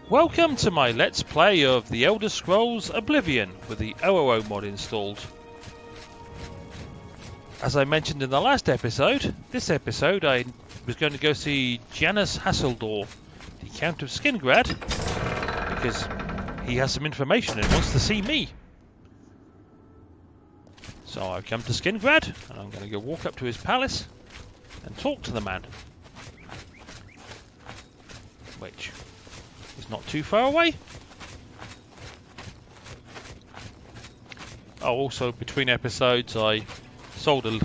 Welcome to my Let's Play of The Elder Scrolls Oblivion with the OOO mod installed. As I mentioned in the last episode, this episode I was going to go see Janus Hasseldor, the Count of Skingrad, because he has some information and wants to see me. So I've come to Skingrad and I'm going to go walk up to his palace and talk to the man. Which is not too far away. Oh, also between episodes I sold a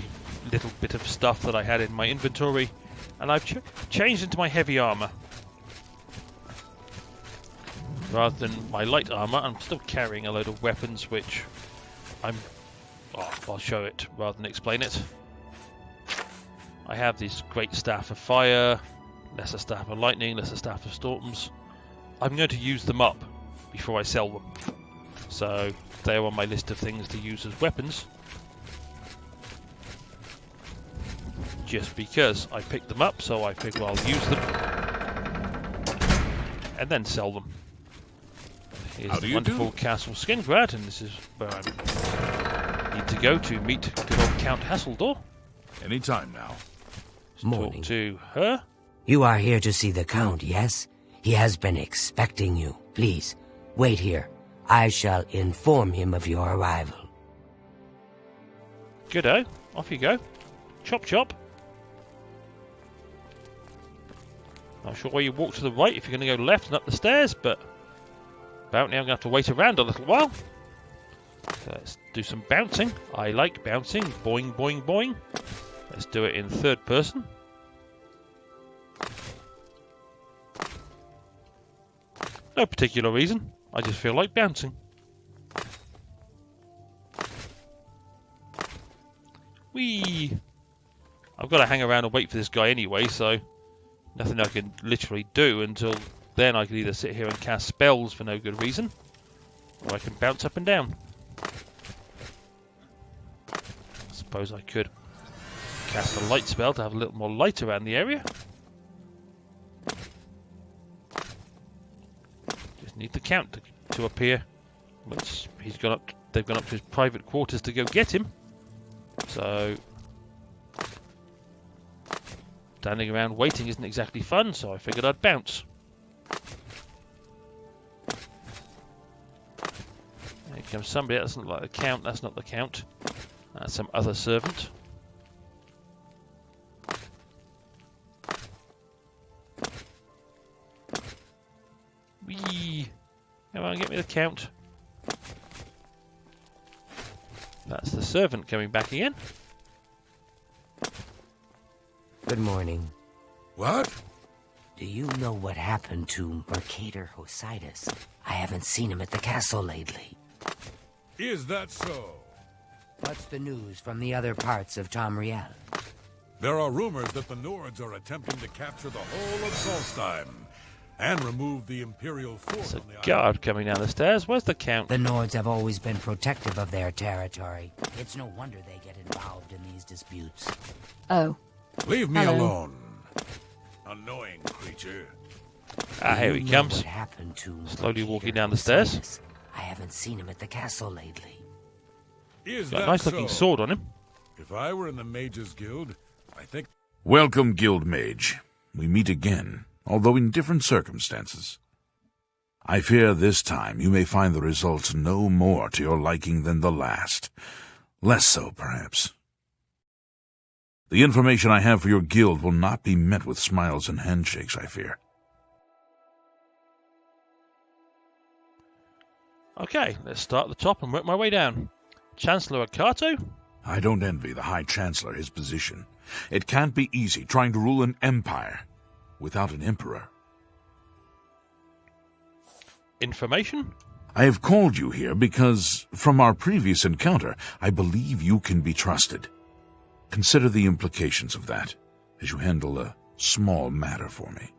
little bit of stuff that I had in my inventory and I've changed into my heavy armor. Rather than my light armor, I'm still carrying a load of weapons which I'll show it rather than explain it. I have this great staff of fire, lesser staff of lightning, lesser staff of storms. I'm going to use them up before I sell them. So they're on my list of things to use as weapons. Just because I picked them up, so I figure I'll use them and then sell them. Here's the wonderful Castle Skingrad, and this is where I need to go to meet good old Count Hasseldor. Anytime now. Morning. Talk to her. You are here to see the Count, yes? He has been expecting you. Please, wait here. I shall inform him of your arrival. Goodo. Off you go. Chop chop. Not sure why you walk to the right if you're going to go left and up the stairs, but apparently I'm going to have to wait around a little while. So let's do some bouncing. I like bouncing. Boing, boing, boing. Let's do it in third person. No particular reason. I just feel like bouncing. Whee! I've got to hang around and wait for this guy anyway, so nothing I can literally do until then. I can either sit here and cast spells for no good reason, or I can bounce up and down. I suppose I could cast a light spell to have a little more light around the area. Just need the Count to appear, which they've gone up to his private quarters to go get him. So standing around waiting isn't exactly fun, so I figured I'd bounce. Here comes somebody. That doesn't look like the Count. That's not the Count. That's some other servant. Whee! Come on, get me the Count. That's the servant coming back again. Good morning. What? Do you know what happened to Mercator Hosidus? I haven't seen him at the castle lately. Is that so? What's the news from the other parts of Tamriel? There are rumors that the Nords are attempting to capture the whole of Solstheim and remove the Imperial force There's on the a island. guard coming down the stairs. Where's the Count? The Nords have always been protective of their territory. It's no wonder they get involved in these disputes. Oh. Leave me Hello. alone. Annoying creature. Ah, here he Do you know comes. what happened to Slowly Mercator walking down the stairs. Hosidus? I haven't seen him at the castle lately. Is Got a that nice looking so? sword on him. If I were in the Mages Guild, I think... Welcome, Guild Mage. We meet again, although in different circumstances. I fear this time you may find the results no more to your liking than the last. Less so, perhaps. The information I have for your guild will not be met with smiles and handshakes, I fear. Okay, let's start at the top and work my way down. Chancellor Akato? I don't envy the High Chancellor his position. It can't be easy trying to rule an empire without an emperor. Information? I have called you here because, from our previous encounter, I believe you can be trusted. Consider the implications of that as you handle a small matter for me.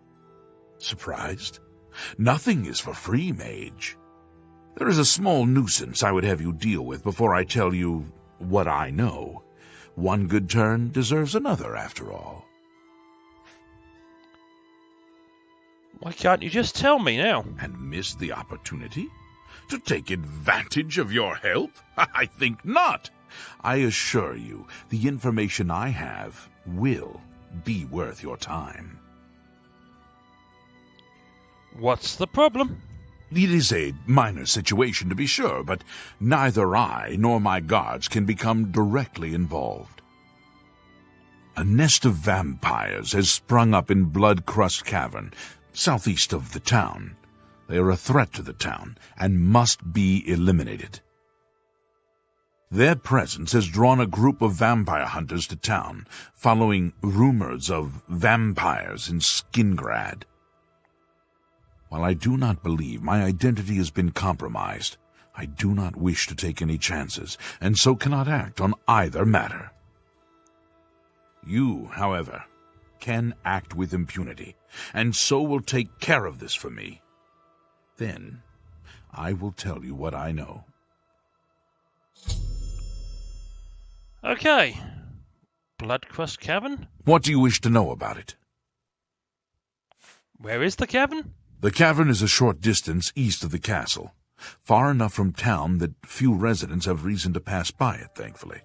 Surprised? Nothing is for free, mage. There is a small nuisance I would have you deal with before I tell you what I know. One good turn deserves another, after all. Why can't you just tell me now? And miss the opportunity? To take advantage of your help? I think not. I assure you, the information I have will be worth your time. What's the problem? It is a minor situation, to be sure, but neither I nor my guards can become directly involved. A nest of vampires has sprung up in Blood-Crust Cavern, southeast of the town. They are a threat to the town and must be eliminated. Their presence has drawn a group of vampire hunters to town, following rumors of vampires in Skingrad. While I do not believe my identity has been compromised, I do not wish to take any chances, and so cannot act on either matter. You, however, can act with impunity, and so will take care of this for me. Then, I will tell you what I know. Okay. Blood-Crust Cavern? What do you wish to know about it? Where is the cavern? The cavern is a short distance east of the castle, far enough from town that few residents have reason to pass by it, thankfully.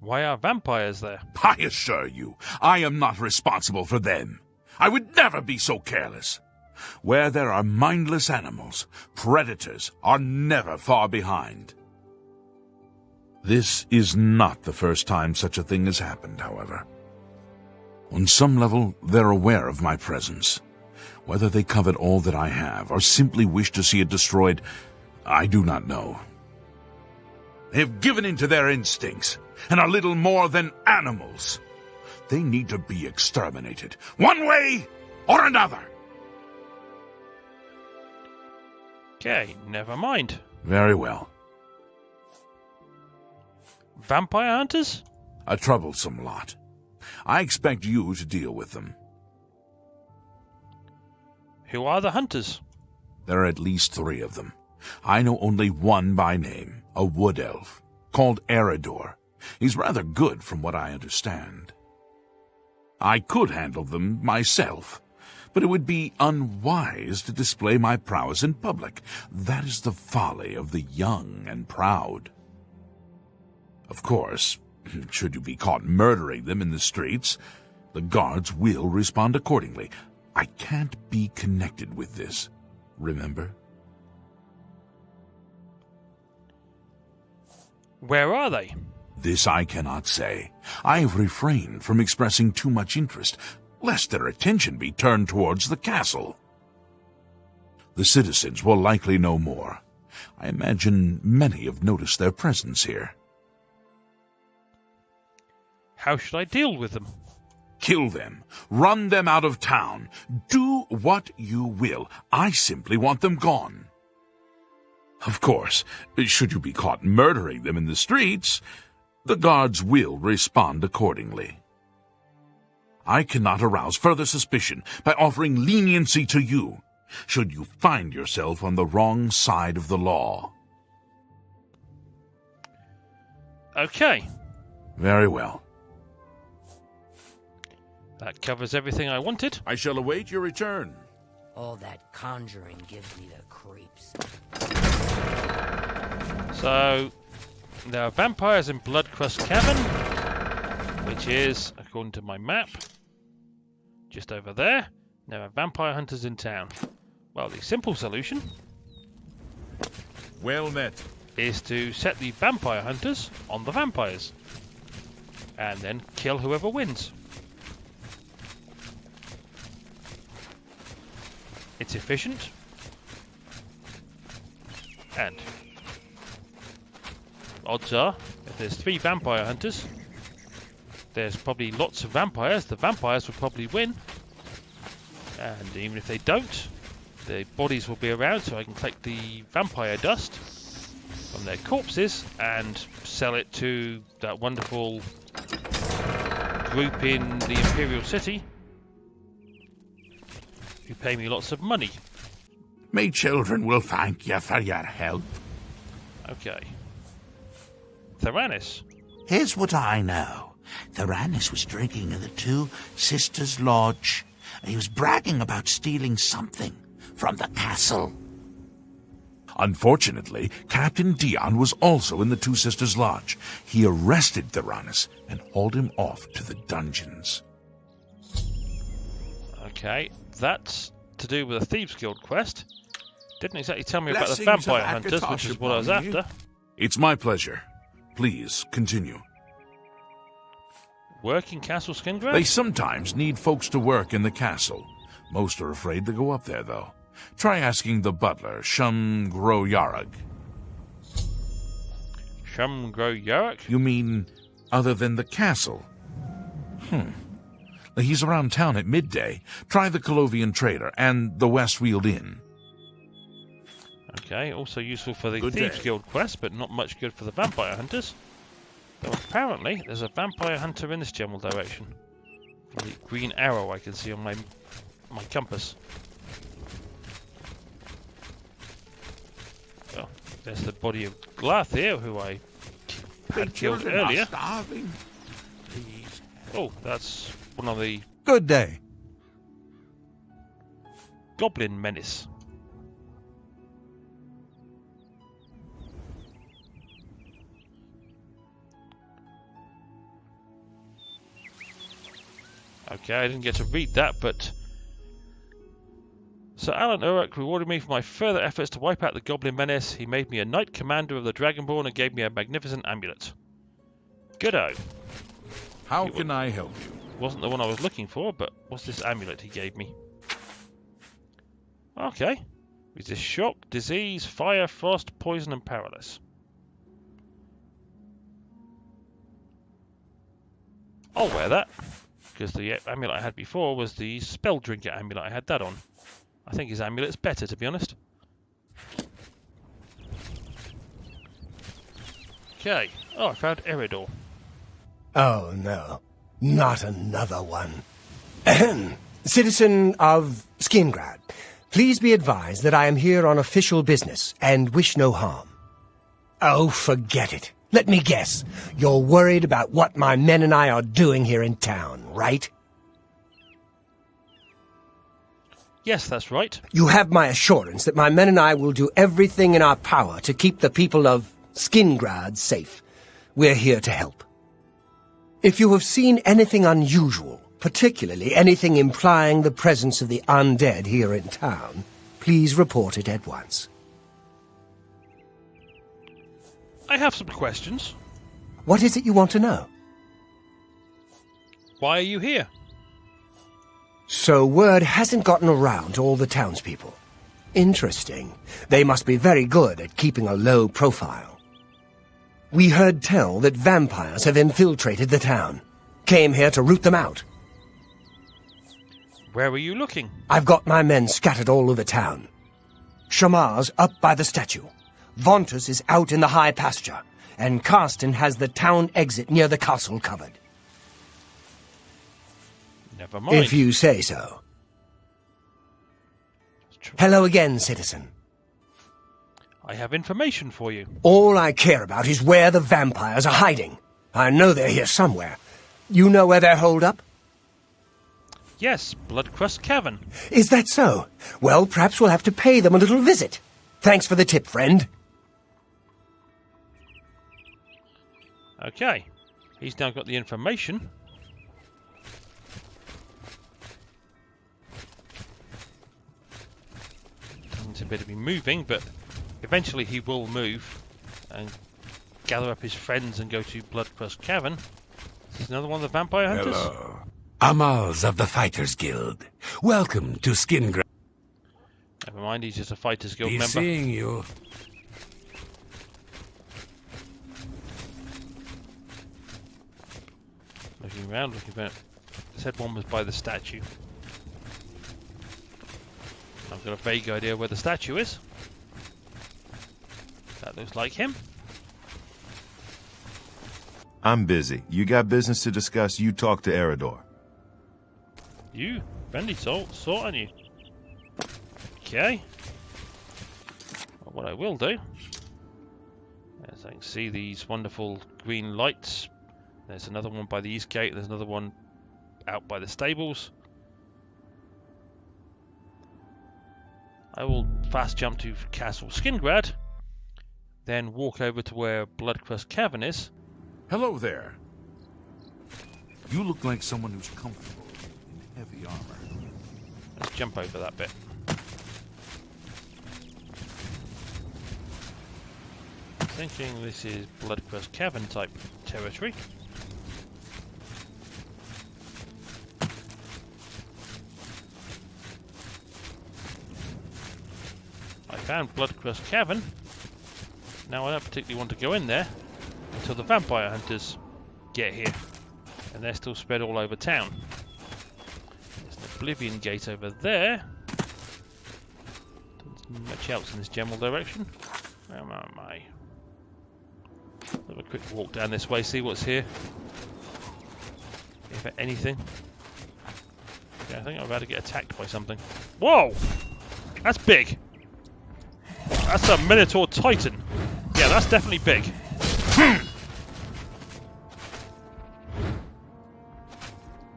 Why are vampires there? I assure you, I am not responsible for them. I would never be so careless. Where there are mindless animals, predators are never far behind. This is not the first time such a thing has happened, however. On some level, they're aware of my presence. Whether they covet all that I have, or simply wish to see it destroyed, I do not know. They have given in to their instincts, and are little more than animals. They need to be exterminated, one way or another. Okay, never mind. Very well. Vampire hunters? A troublesome lot. I expect you to deal with them. Who are the hunters? There are at least 3 of them. I know only one by name, a wood elf, called Eridor. He's rather good from what I understand. I could handle them myself, but it would be unwise to display my prowess in public. That is the folly of the young and proud. Of course, should you be caught murdering them in the streets, the guards will respond accordingly. I can't be connected with this, remember? Where are they? This I cannot say. I have refrained from expressing too much interest, lest their attention be turned towards the castle. The citizens will likely know more. I imagine many have noticed their presence here. How should I deal with them? Kill them. Run them out of town. Do what you will. I simply want them gone. Of course, should you be caught murdering them in the streets, the guards will respond accordingly. I cannot arouse further suspicion by offering leniency to you, should you find yourself on the wrong side of the law. Okay. Very well. That covers everything I wanted. I shall await your return. All that conjuring gives me the creeps. So, there are vampires in Blood-Crust Cavern, which is, according to my map, just over there. There are vampire hunters in town. Well, the simple solution Well met. is to set the vampire hunters on the vampires, and then kill whoever wins. It's efficient, and odds are, if there's 3 vampire hunters, there's probably lots of vampires. The vampires will probably win, and even if they don't, the bodies will be around, so I can collect the vampire dust from their corpses and sell it to that wonderful group in the Imperial City who pay me lots of money. My children will thank you for your help. Okay. Theranis. Here's what I know. Theranis was drinking in the Two Sisters Lodge, He was bragging about stealing something from the castle. Unfortunately, Captain Dion was also in the Two Sisters Lodge. He arrested Theranos and hauled him off to the dungeons. Okay, that's to do with a Thieves Guild quest. Didn't exactly tell me about the vampire hunters, which is what I was after. It's my pleasure. Please, continue. Work in Castle Skingrad? They sometimes need folks to work in the castle. Most are afraid to go up there, though. Try asking the butler, Shumgro-Yarug. Shumgro-Yarug? You mean other than the castle? He's around town at midday. Try the Colovian Trader and the Westfield Inn. Okay, also useful for the Good Thieves day. Guild quest, but not much good for the vampire hunters. Though apparently there's a vampire hunter in this general direction. From the green arrow I can see on my compass. Well, there's the body of Glath here, who I had killed earlier. Oh, that's one of the Good day. goblin menace. Okay, I didn't get to read that, but Sir Alan Uruk rewarded me for my further efforts to wipe out the goblin menace. He made me a knight commander of the Dragonborn and gave me a magnificent amulet. Goodo. How can I help you? Wasn't the one I was looking for, but what's this amulet he gave me? Okay. Resist shock, disease, fire, frost, poison, and paralysis. I'll wear that, because the amulet I had before was the spell drinker amulet. I had that on. I think his amulet's better, to be honest. Okay. Oh, I found Eridor. Oh, no. Not another one. Ahem. Citizen of Skingrad, please be advised that I am here on official business and wish no harm. Oh, forget it. Let me guess. You're worried about what my men and I are doing here in town, right? Yes, that's right. You have my assurance that my men and I will do everything in our power to keep the people of Skingrad safe. We're here to help. If you have seen anything unusual, particularly anything implying the presence of the undead here in town, please report it at once. I have some questions. What is it you want to know? Why are you here? So word hasn't gotten around to all the townspeople. Interesting. They must be very good at keeping a low profile. We heard tell that vampires have infiltrated the town. Came here to root them out. Where were you looking? I've got my men scattered all over town. Shamar's up by the statue. Vontus is out in the high pasture. And Karsten has the town exit near the castle covered. Never mind. If you say so. Hello again, citizen. I have information for you. All I care about is where the vampires are hiding. I know they're here somewhere. You know where they're holed up? Yes, Bloodcrust Cavern. Is that so? Well, perhaps we'll have to pay them a little visit. Thanks for the tip, friend. Okay. He's now got the information. Doesn't appear to be moving, but eventually he will move and gather up his friends and go to Bloodcrust Cavern. Is this another one of the vampire hunters? Hello. Amals of the Fighters Guild. Welcome to Skingrad. Never mind, he's just a Fighters Guild Be member. seeing you. Looking around, looking for it. I said one was by the statue. I've got a vague idea where the statue is. That looks like him. I'm busy. You got business to discuss, you talk to Eridor. You? Friendly sort, on you. Okay. Well, what I will do, as I can see these wonderful green lights. There's another one by the east gate, there's another one out by the stables. I will fast jump to Castle Skingrad, then walk over to where Bloodcrust Cavern is. Hello there. You look like someone who's comfortable in heavy armor. Let's jump over that bit. Thinking this is Bloodcrust Cavern type territory. I found Bloodcrust Cavern. Now I don't particularly want to go in there until the vampire hunters get here. And they're still spread all over town. There's an Oblivion gate over there. Doesn't much else in this general direction. Where am I? Have a quick walk down this way, see what's here. If anything. Yeah, I think I'm about to get attacked by something. Whoa! That's big! That's a Minotaur Titan. Yeah, that's definitely big.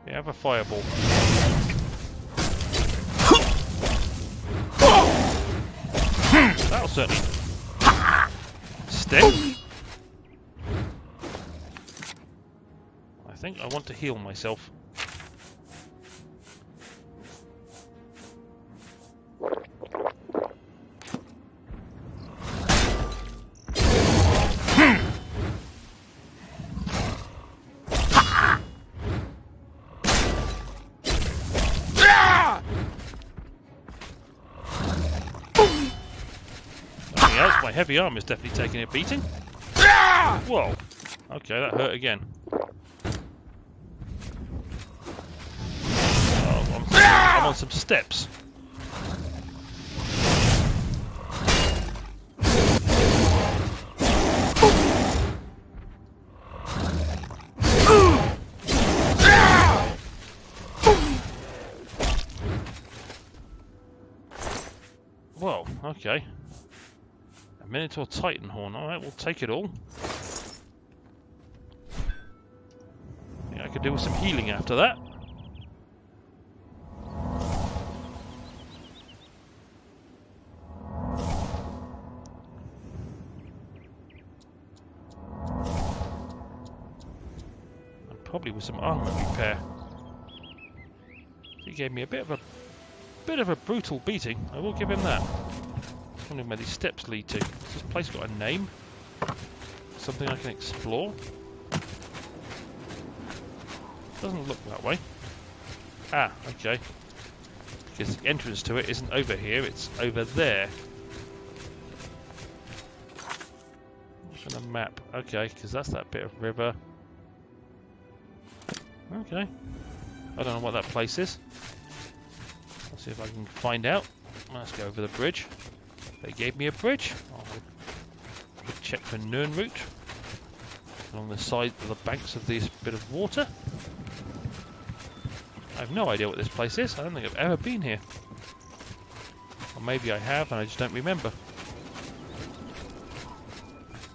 Yeah, have a fireball. That'll certainly sting. I think I want to heal myself. My heavy arm is definitely taking a beating. Whoa. Okay, that hurt again. Oh, I'm on some steps. Whoa, okay. Minotaur Titan Horn. Alright, we'll take it all. Yeah, I could do with some healing after that. And probably with some armor repair. He gave me a bit of a brutal beating. I will give him that. I wonder where these steps lead to. Has this place got a name? Something I can explore? Doesn't look that way. Ah, okay. Because the entrance to it isn't over here, it's over there. Look on a map. Okay, because that's that bit of river. Okay. I don't know what that place is. Let's see if I can find out. Let's go over the bridge. They gave me a bridge. I'll check for Nern route along the side of the banks of this bit of water. I have no idea what this place is. I don't think I've ever been here. Or maybe I have and I just don't remember.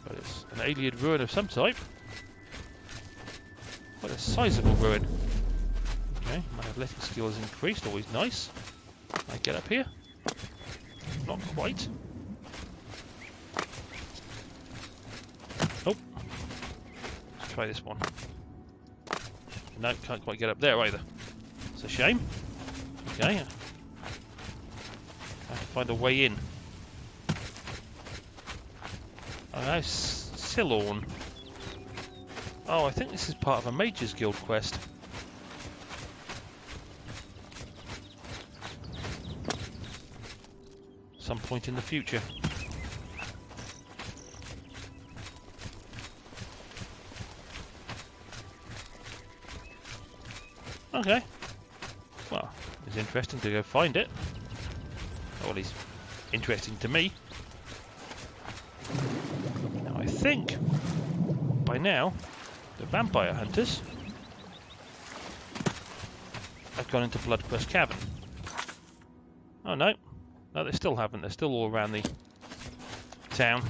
But it's an alien ruin of some type. Quite a sizable ruin. Okay, my athletic skill has increased, always nice. Can I get up here? Not quite. Oh. Let's try this one. No, can't quite get up there either. It's a shame. Okay. I have to find a way in. Oh, no, Silorn. Oh, I think this is part of a Mage's Guild quest. Some point in the future. Okay. Well, it's interesting to go find it. Or at least interesting to me. Now I think by now the vampire hunters have gone into Bloodcrust Cavern. Oh no. No, they still haven't. They're still all around the town.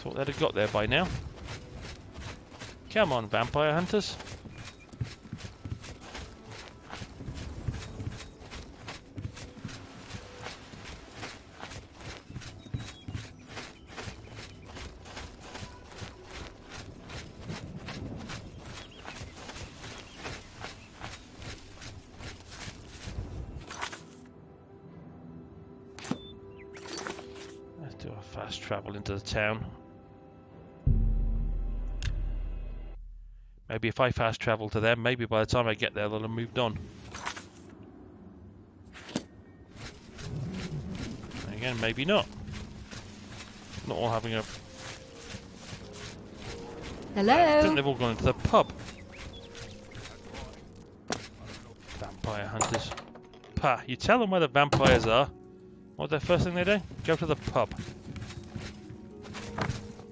Thought they'd have got there by now. Come on, vampire hunters. Let's do a fast travel into the town. Maybe if I fast travel to them, maybe by the time I get there they'll have moved on. And again, maybe not. Not all having a... Hello? I think they've all gone into the pub. Vampire hunters. Pah, you tell them where the vampires are. What's the first thing they do? Go to the pub.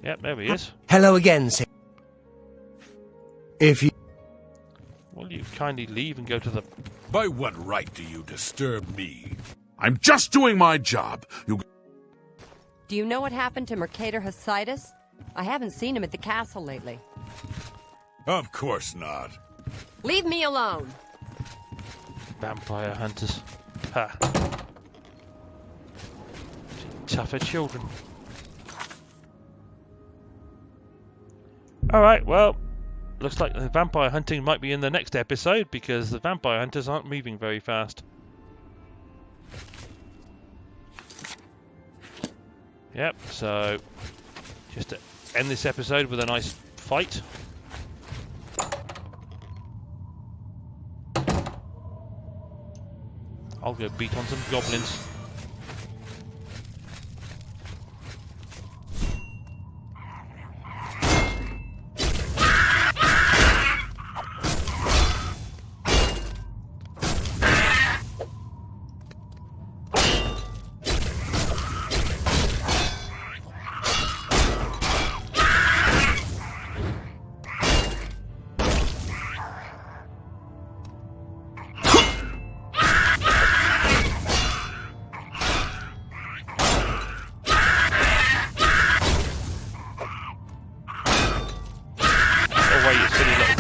Yep, there he is. Hello again, sir. If you... Will you kindly leave and go to the... By what right do you disturb me? I'm just doing my job. You... Do you know what happened to Mercator Hasitis? I haven't seen him at the castle lately. Of course not. Leave me alone! Vampire hunters. Pah. Tougher children. Alright, well... Looks like the vampire hunting might be in the next episode because the vampire hunters aren't moving very fast. Yep, so just to end this episode with a nice fight. I'll go beat on some goblins.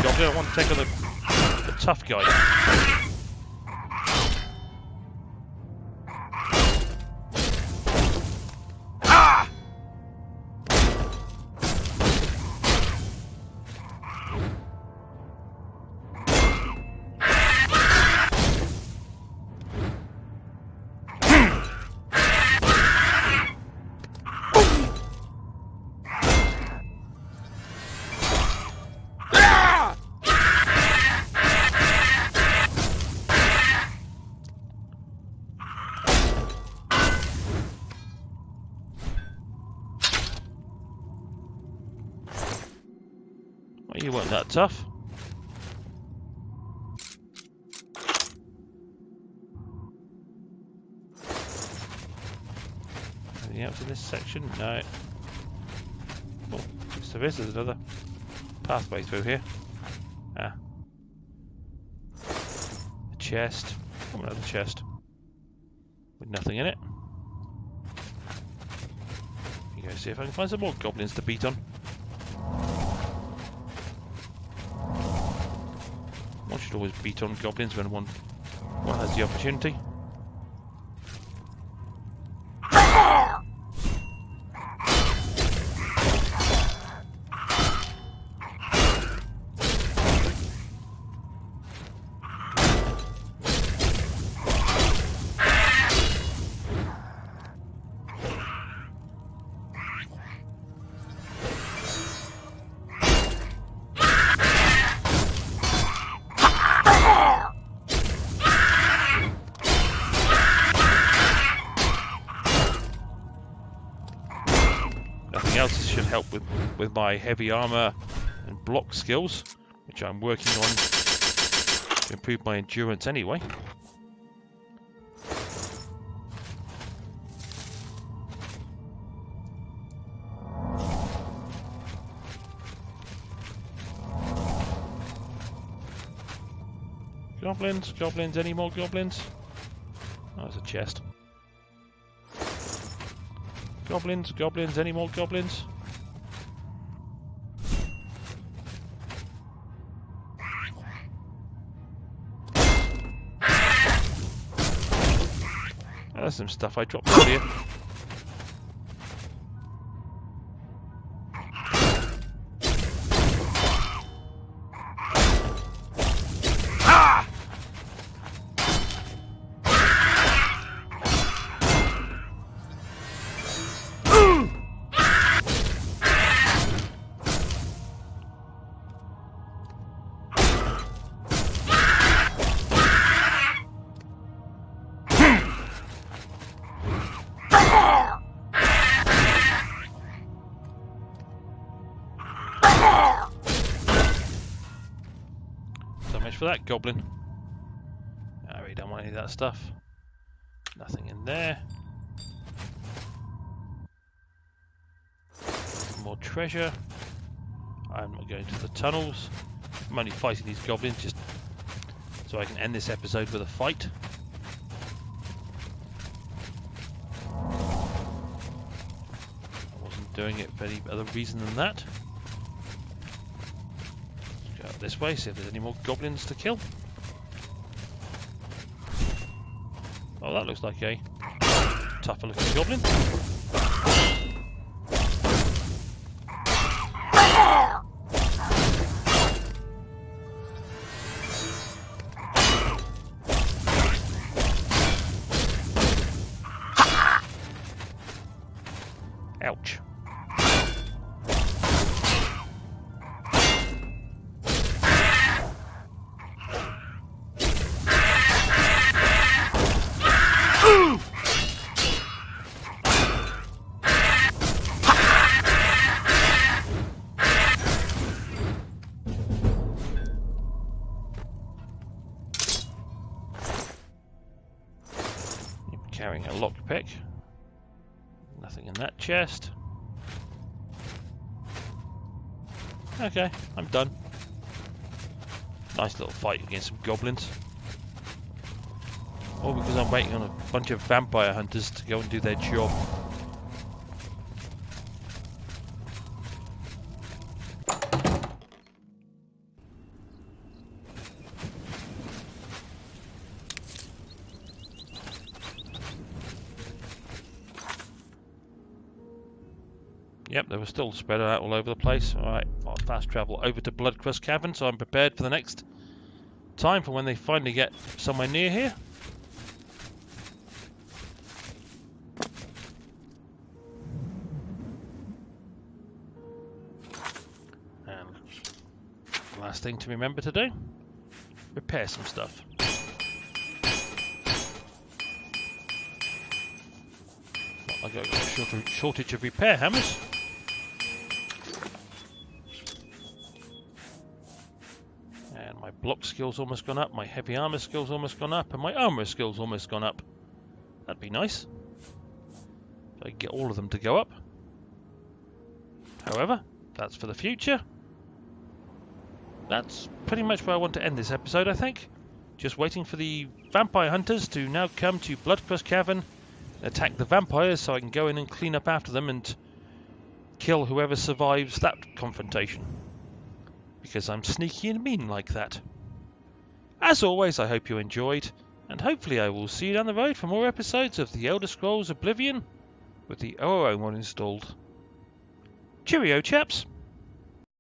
I don't want to take on the tough guy. Well, you weren't that tough. Anything else in this section? No. Oh, so this is another pathway through here. Ah. A chest. Oh, another chest. With nothing in it. You go see if I can find some more goblins to beat on. One should always beat on goblins when one has the opportunity. Else should help with my heavy armor and block skills, which I'm working on to improve my endurance anyway. Goblins, goblins, any more goblins? Oh, there's a chest. Goblins, goblins, any more goblins? There's some stuff I dropped earlier. For that goblin. I really don't want any of that stuff. Nothing in there. More treasure. I'm not going to the tunnels. I'm only fighting these goblins just so I can end this episode with a fight. I wasn't doing it for any other reason than that. This way, see if there's any more goblins to kill. Oh, that looks like a tougher looking goblin. Ouch. Carrying a lockpick. Nothing in that chest. Okay, I'm done. Nice little fight against some goblins. All because I'm waiting on a bunch of vampire hunters to go and do their job. Yep, they were still spread out all over the place. Alright, I'll fast travel over to Bloodcrust Cavern so I'm prepared for the next time for when they finally get somewhere near here. And last thing to remember to do, repair some stuff. I've got a shortage of repair hammers. And my block skill's almost gone up, my heavy armor skill's almost gone up, and my armor skill's almost gone up. That'd be nice. If I could get all of them to go up. However, that's for the future. That's pretty much where I want to end this episode, I think. Just waiting for the vampire hunters to now come to Bloodcrust Cavern, attack the vampires so I can go in and clean up after them and kill whoever survives that confrontation. Because I'm sneaky and mean like that. As always, I hope you enjoyed, and hopefully I will see you down the road for more episodes of The Elder Scrolls Oblivion with the OOO mod installed. Cheerio, chaps!